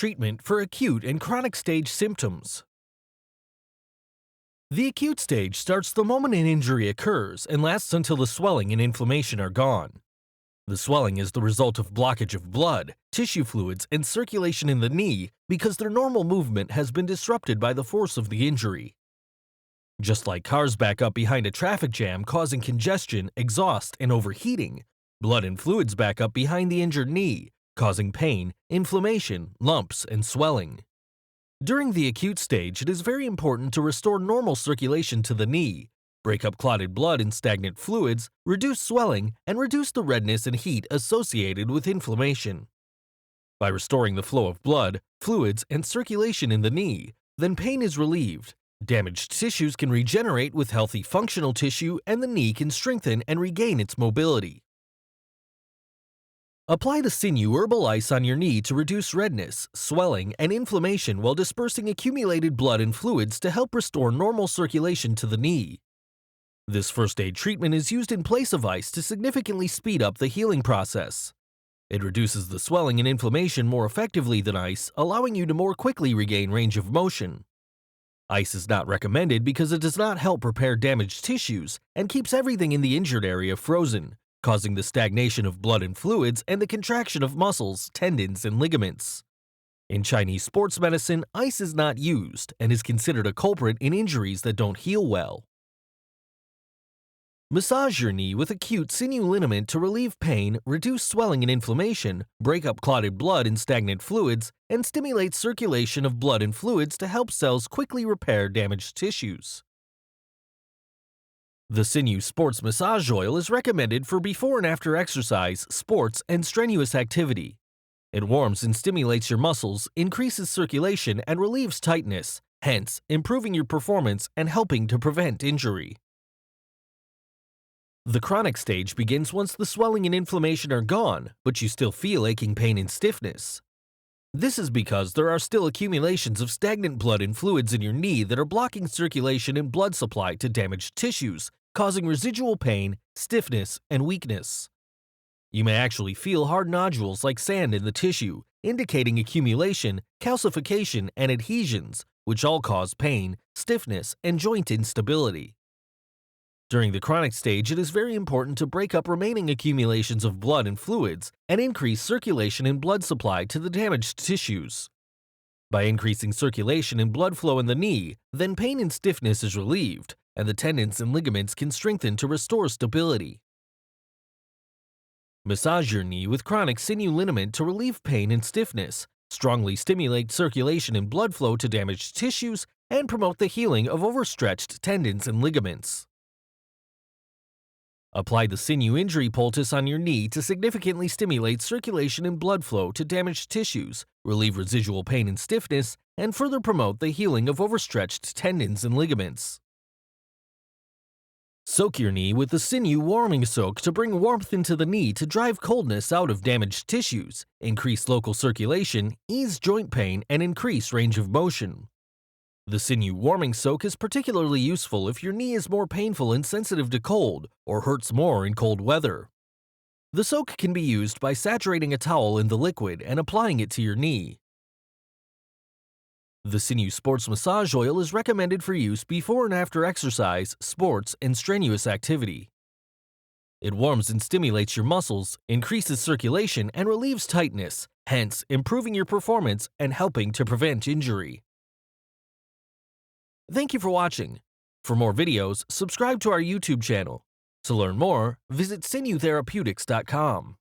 treatment for acute and chronic stage symptoms. The acute stage starts the moment an injury occurs and lasts until the swelling and inflammation are gone. The swelling is the result of blockage of blood, tissue fluids, and circulation in the knee because their normal movement has been disrupted by the force of the injury. Just like cars back up behind a traffic jam causing congestion, exhaust, and overheating, blood and fluids back up behind the injured knee, causing pain, inflammation, lumps, and swelling. During the acute stage, it is very important to restore normal circulation to the knee, break up clotted blood and stagnant fluids, reduce swelling, and reduce the redness and heat associated with inflammation. By restoring the flow of blood, fluids, and circulation in the knee, then pain is relieved, damaged tissues can regenerate with healthy functional tissue, and the knee can strengthen and regain its mobility. Apply the Sinew Herbal Ice on your knee to reduce redness, swelling, and inflammation while dispersing accumulated blood and fluids to help restore normal circulation to the knee. This first aid treatment is used in place of ice to significantly speed up the healing process. It reduces the swelling and inflammation more effectively than ice, allowing you to more quickly regain range of motion. Ice is not recommended because it does not help repair damaged tissues and keeps everything in the injured area frozen, causing the stagnation of blood and fluids and the contraction of muscles, tendons, and ligaments. In Chinese sports medicine, ice is not used and is considered a culprit in injuries that don't heal well. Massage your knee with acute sinew liniment to relieve pain, reduce swelling and inflammation, break up clotted blood and stagnant fluids, and stimulate circulation of blood and fluids to help cells quickly repair damaged tissues. The Sinew Sports Massage Oil is recommended for before and after exercise, sports, and strenuous activity. It warms and stimulates your muscles, increases circulation, and relieves tightness, hence improving your performance and helping to prevent injury. The chronic stage begins once the swelling and inflammation are gone, but you still feel aching pain and stiffness. This is because there are still accumulations of stagnant blood and fluids in your knee that are blocking circulation and blood supply to damaged tissues, causing residual pain, stiffness, and weakness. You may actually feel hard nodules like sand in the tissue, indicating accumulation, calcification, and adhesions, which all cause pain, stiffness, and joint instability. During the chronic stage, it is very important to break up remaining accumulations of blood and fluids and increase circulation and blood supply to the damaged tissues. By increasing circulation and blood flow in the knee, then pain and stiffness is relieved, and the tendons and ligaments can strengthen to restore stability. Massage your knee with chronic sinew liniment to relieve pain and stiffness, strongly stimulate circulation and blood flow to damaged tissues, and promote the healing of overstretched tendons and ligaments. Apply the Sinew Injury Poultice on your knee to significantly stimulate circulation and blood flow to damaged tissues, relieve residual pain and stiffness, and further promote the healing of overstretched tendons and ligaments. Soak your knee with the Sinew Warming Soak to bring warmth into the knee to drive coldness out of damaged tissues, increase local circulation, ease joint pain, and increase range of motion. The Sinew Warming Soak is particularly useful if your knee is more painful and sensitive to cold or hurts more in cold weather. The soak can be used by saturating a towel in the liquid and applying it to your knee. The Sinew Sports Massage Oil is recommended for use before and after exercise, sports, and strenuous activity. It warms and stimulates your muscles, increases circulation, and relieves tightness, hence improving your performance and helping to prevent injury. Thank you for watching. For more videos, subscribe to our YouTube channel. To learn more, visit sinewtherapeutics.com.